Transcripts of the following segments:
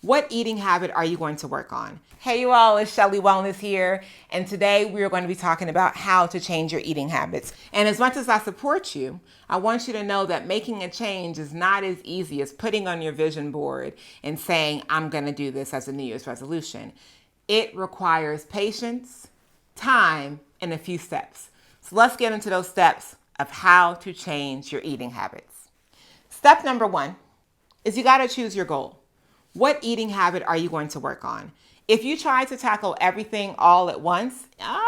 What eating habit are you going to work on? Hey you all, it's Shelly Wellness here, and today we are going to be talking about how to change your eating habits. And as much as I support you, I want you to know that making a change is not as easy as putting on your vision board and saying, I'm going to do this as a New Year's resolution. It requires patience, time, and a few steps. So let's get into those steps of how to change your eating habits. Step number 1 is you got to choose your goal. What eating habit are you going to work on? If you try to tackle everything all at once, I'm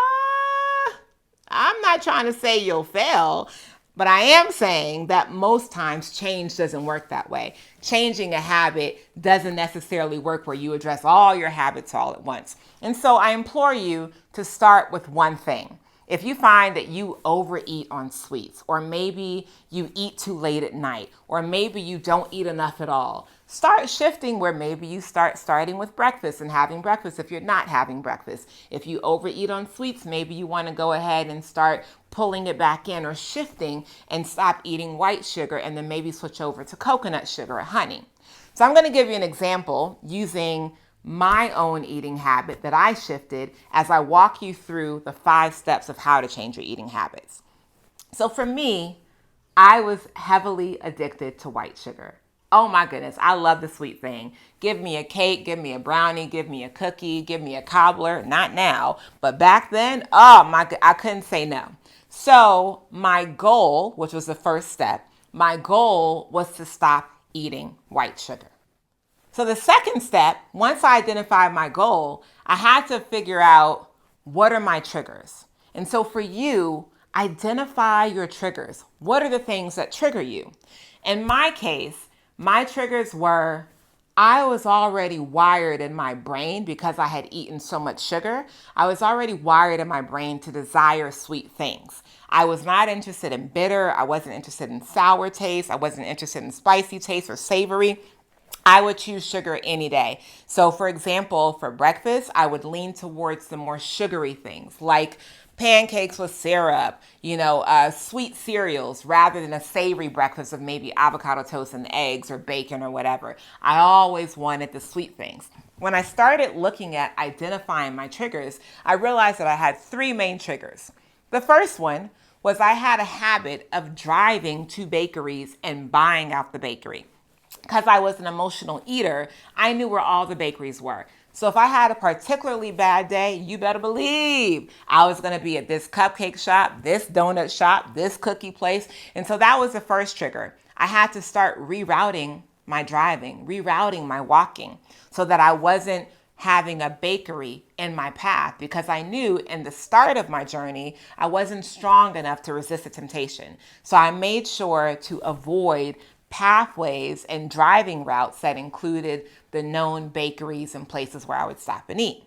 not trying to say you'll fail, but I am saying that most times change doesn't work that way. Changing a habit doesn't necessarily work where you address all your habits all at once. And so I implore you to start with one thing. If you find that you overeat on sweets, or maybe you eat too late at night, or maybe you don't eat enough at all, start shifting where maybe you starting with breakfast and having breakfast if you're not having breakfast. If you overeat on sweets, maybe you want to go ahead and start pulling it back in or shifting and stop eating white sugar and then maybe switch over to coconut sugar or honey. So I'm going to give you an example using my own eating habit that I shifted as I walk you through the 5 steps of how to change your eating habits. So for me, I was heavily addicted to white sugar. Oh my goodness, I love the sweet thing. Give me a cake, give me a brownie, give me a cookie, give me a cobbler. Not now, but back then, I couldn't say no. So my goal, which was the first step, my goal was to stop eating white sugar. So the second step, once I identified my goal, I had to figure out what are my triggers. And so for you, identify your triggers. What are the things that trigger you? In my case, my triggers were I was already wired in my brain because I had eaten so much sugar. I was already wired in my brain to desire sweet things. I was not interested in bitter. I wasn't interested in sour taste. I wasn't interested in spicy taste or savory. I would choose sugar any day. So for example, for breakfast, I would lean towards the more sugary things like pancakes with syrup, sweet cereals rather than a savory breakfast of maybe avocado toast and eggs or bacon or whatever. I always wanted the sweet things. When I started looking at identifying my triggers, I realized that I had 3 main triggers. The first one was I had a habit of driving to bakeries and buying out the bakery. Because I was an emotional eater, I knew where all the bakeries were. So if I had a particularly bad day, you better believe I was going to be at this cupcake shop, this donut shop, this cookie place. And so that was the first trigger. I had to start rerouting my driving, rerouting my walking so that I wasn't having a bakery in my path, because I knew in the start of my journey, I wasn't strong enough to resist the temptation. So I made sure to avoid pathways and driving routes that included the known bakeries and places where I would stop and eat.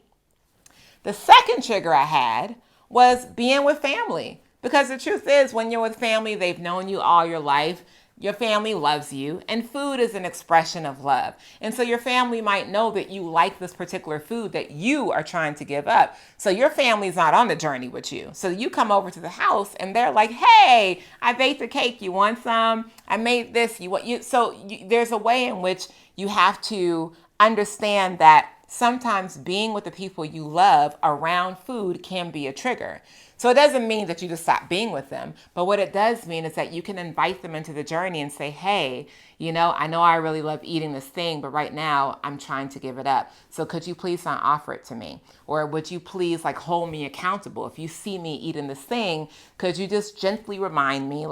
The second trigger I had was being with family, because the truth is, when you're with family, they've known you all your life. Your family loves you, and food is an expression of love. And so your family might know that you like this particular food that you are trying to give up. So your family's not on the journey with you. So you come over to the house and they're like, hey, I baked a cake. You want some? I made this. There's a way in which you have to understand that sometimes being with the people you love around food can be a trigger. So it doesn't mean that you just stop being with them, but what it does mean is that you can invite them into the journey and say, hey, I know I really love eating this thing, but right now I'm trying to give it up. So could you please not offer it to me? Or would you please hold me accountable? If you see me eating this thing, could you just gently remind me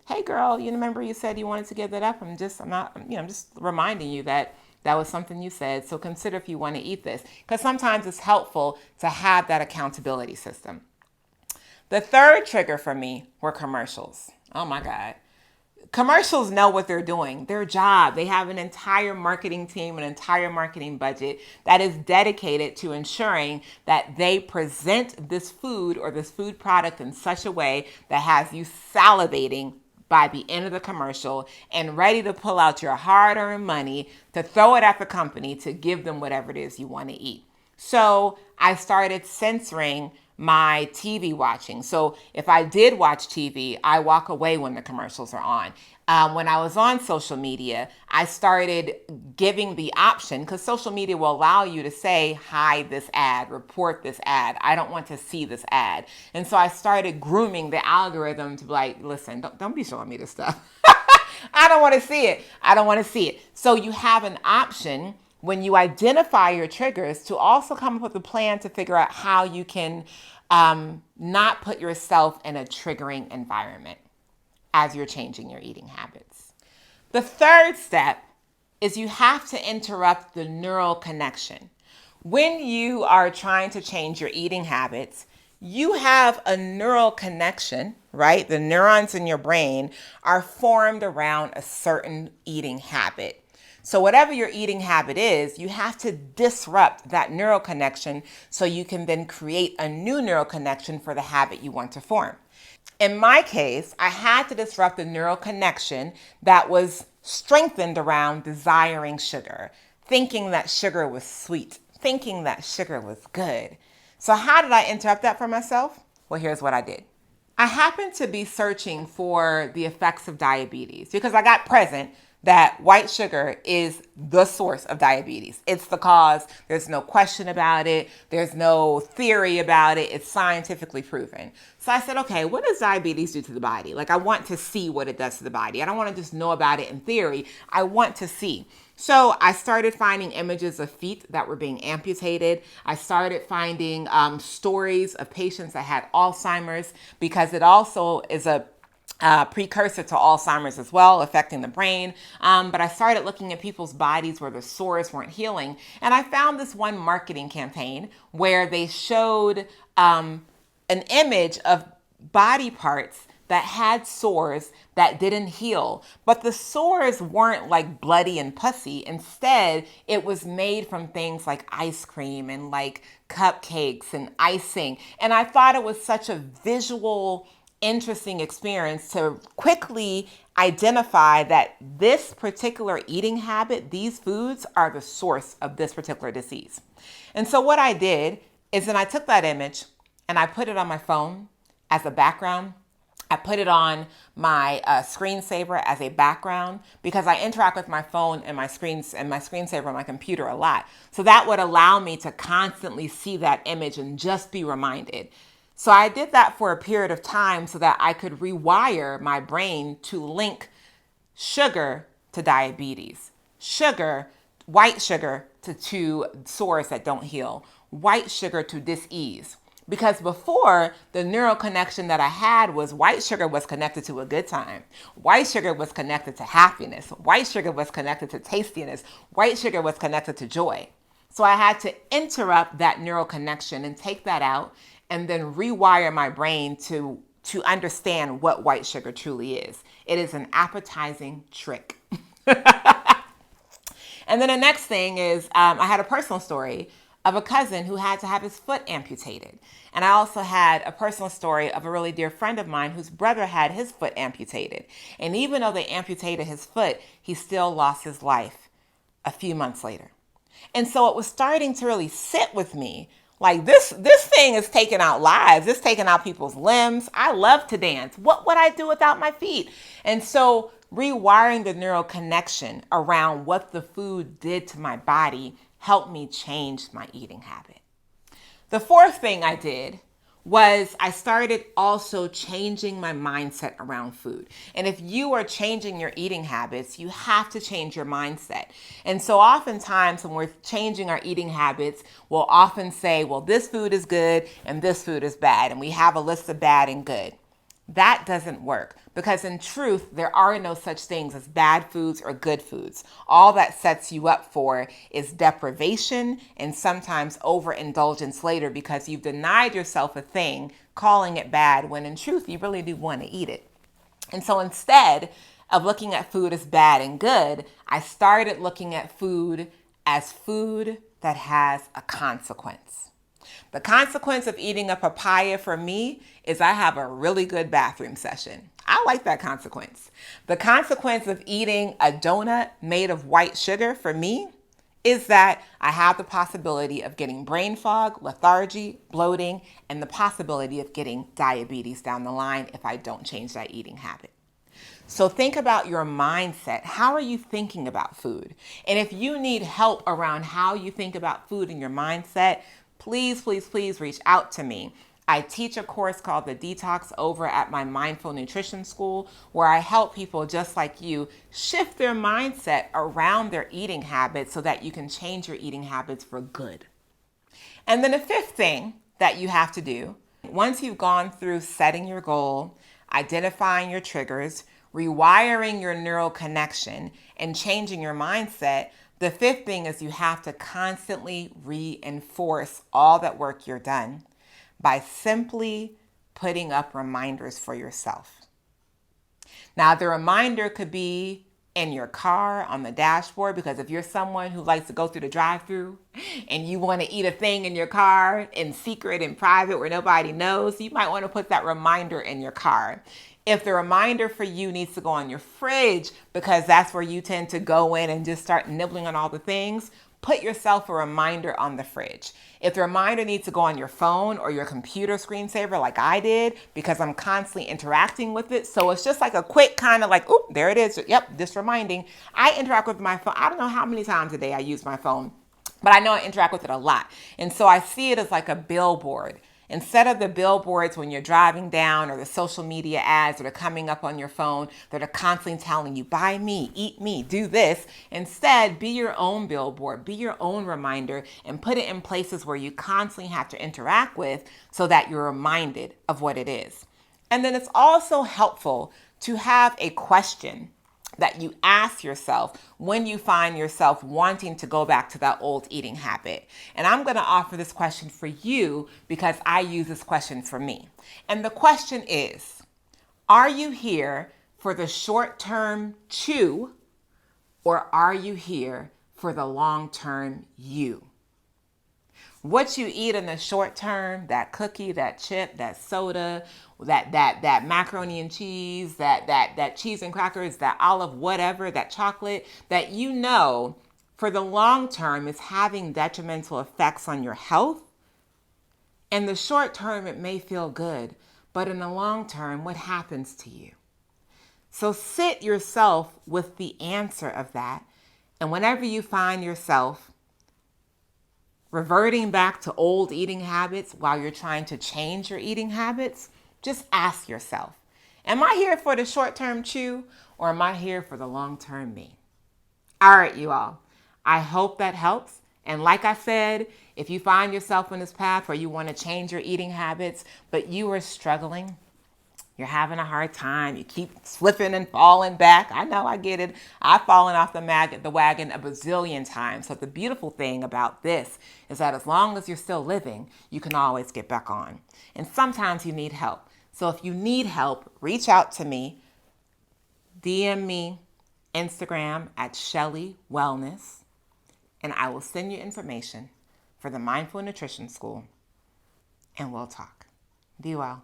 hey girl, you remember you said you wanted to give that up? I'm just reminding you that was something you said. So consider if you want to eat this, because sometimes it's helpful to have that accountability system. The third trigger for me were commercials. Oh my God. Commercials know what they're doing, their job. They have an entire marketing team, an entire marketing budget that is dedicated to ensuring that they present this food or this food product in such a way that has you salivating by the end of the commercial and ready to pull out your hard-earned money to throw it at the company to give them whatever it is you want to eat. So I started censoring my TV watching. So if I did watch TV, I walk away when the commercials are on. When I was on social media, I started giving the option, because social media will allow you to say, hide this ad, report this ad. I don't want to see this ad. And so I started grooming the algorithm to be like, listen, don't be showing me this stuff. I don't want to see it. I don't want to see it. So you have an option when you identify your triggers to also come up with a plan to figure out how you can not put yourself in a triggering environment as you're changing your eating habits. The third step is you have to interrupt the neural connection. When you are trying to change your eating habits, you have a neural connection, right? The neurons in your brain are formed around a certain eating habit. So whatever your eating habit is, you have to disrupt that neural connection so you can then create a new neural connection for the habit you want to form. In my case, I had to disrupt the neural connection that was strengthened around desiring sugar, thinking that sugar was sweet, thinking that sugar was good. So how did I interrupt that for myself? Well, here's what I did. I happened to be searching for the effects of diabetes because I got present that white sugar is the source of diabetes. It's the cause. There's no question about it. There's no theory about it. It's scientifically proven. So I said, okay, what does diabetes do to the body? Like, I want to see what it does to the body. I don't want to just know about it in theory. I want to see. So I started finding images of feet that were being amputated. I started finding stories of patients that had Alzheimer's, because it also is a precursor to Alzheimer's as well, affecting the brain. But I started looking at people's bodies where the sores weren't healing. And I found this one marketing campaign where they showed an image of body parts that had sores that didn't heal. But the sores weren't like bloody and pussy. Instead, it was made from things like ice cream and like cupcakes and icing. And I thought it was such a visual, interesting experience to quickly identify that this particular eating habit, these foods, are the source of this particular disease. And so what I did is then I took that image and I put it on my phone as a background. I put it on my screensaver as a background, because I interact with my phone and my screensaver on my computer a lot. So that would allow me to constantly see that image and just be reminded. So I did that for a period of time so that I could rewire my brain to link sugar to diabetes, white sugar to sores that don't heal, white sugar to dis-ease. Because before, the neural connection that I had was white sugar was connected to a good time. White sugar was connected to happiness. White sugar was connected to tastiness. White sugar was connected to joy. So I had to interrupt that neural connection and take that out and then rewire my brain to understand what white sugar truly is. It is an appetizing trick. And then the next thing is I had a personal story of a cousin who had to have his foot amputated. And I also had a personal story of a really dear friend of mine whose brother had his foot amputated. And even though they amputated his foot, he still lost his life a few months later. And so it was starting to really sit with me. Like, this thing is taking out lives. It's taking out people's limbs. I love to dance. What would I do without my feet? And so rewiring the neural connection around what the food did to my body helped me change my eating habit. The fourth thing I did was I started also changing my mindset around food. And if you are changing your eating habits, you have to change your mindset. And so oftentimes when we're changing our eating habits, we'll often say, well, this food is good and this food is bad. And we have a list of bad and good. That doesn't work, because in truth, there are no such things as bad foods or good foods. All that sets you up for is deprivation and sometimes overindulgence later, because you've denied yourself a thing, calling it bad, when in truth, you really do want to eat it. And so instead of looking at food as bad and good, I started looking at food as food that has a consequence. The consequence of eating a papaya for me is I have a really good bathroom session. I like that consequence. The consequence of eating a donut made of white sugar for me is that I have the possibility of getting brain fog, lethargy, bloating, and the possibility of getting diabetes down the line if I don't change that eating habit. So think about your mindset. How are you thinking about food? And if you need help around how you think about food and your mindset, please, please, please reach out to me. I teach a course called The Detox over at my Mindful Nutrition School, where I help people just like you shift their mindset around their eating habits so that you can change your eating habits for good. And then the fifth thing that you have to do, once you've gone through setting your goal, identifying your triggers, rewiring your neural connection, and changing your mindset, the fifth thing is you have to constantly reinforce all that work you're done by simply putting up reminders for yourself. Now, the reminder could be in your car on the dashboard, because if you're someone who likes to go through the drive-through and you want to eat a thing in your car in secret and private where nobody knows, you might want to put that reminder in your car. If the reminder for you needs to go on your fridge because that's where you tend to go in and just start nibbling on all the things, put yourself a reminder on the fridge. If the reminder needs to go on your phone or your computer screensaver like I did, because I'm constantly interacting with it, so it's just like a quick kind of like, oop, there it is. Yep, just reminding. I interact with my phone. I don't know how many times a day I use my phone, but I know I interact with it a lot. And so I see it as like a billboard. Instead of the billboards when you're driving down or the social media ads that are coming up on your phone that are constantly telling you, buy me, eat me, do this. Instead, be your own billboard, be your own reminder, and put it in places where you constantly have to interact with so that you're reminded of what it is. And then it's also helpful to have a question that you ask yourself when you find yourself wanting to go back to that old eating habit. And I'm going to offer this question for you because I use this question for me. And the question is, are you here for the short-term chew, or are you here for the long-term you? What you eat in the short term, that cookie, that chip, that soda, that macaroni and cheese, that cheese and crackers, that olive, whatever, that chocolate, that you know for the long term is having detrimental effects on your health. In the short term, it may feel good, but in the long term, what happens to you? So sit yourself with the answer of that. And whenever you find yourself reverting back to old eating habits while you're trying to change your eating habits, just ask yourself, am I here for the short-term chew, or am I here for the long-term me? All right, you all. I hope that helps. And like I said, if you find yourself on this path where you want to change your eating habits, but you are struggling, you're having a hard time, you keep slipping and falling back. I know, I get it. I've fallen off the wagon a bazillion times. So the beautiful thing about this is that as long as you're still living, you can always get back on. And sometimes you need help. So if you need help, reach out to me. DM me, Instagram at Shelly Wellness, and I will send you information for the Mindful Nutrition School, and we'll talk. Be well.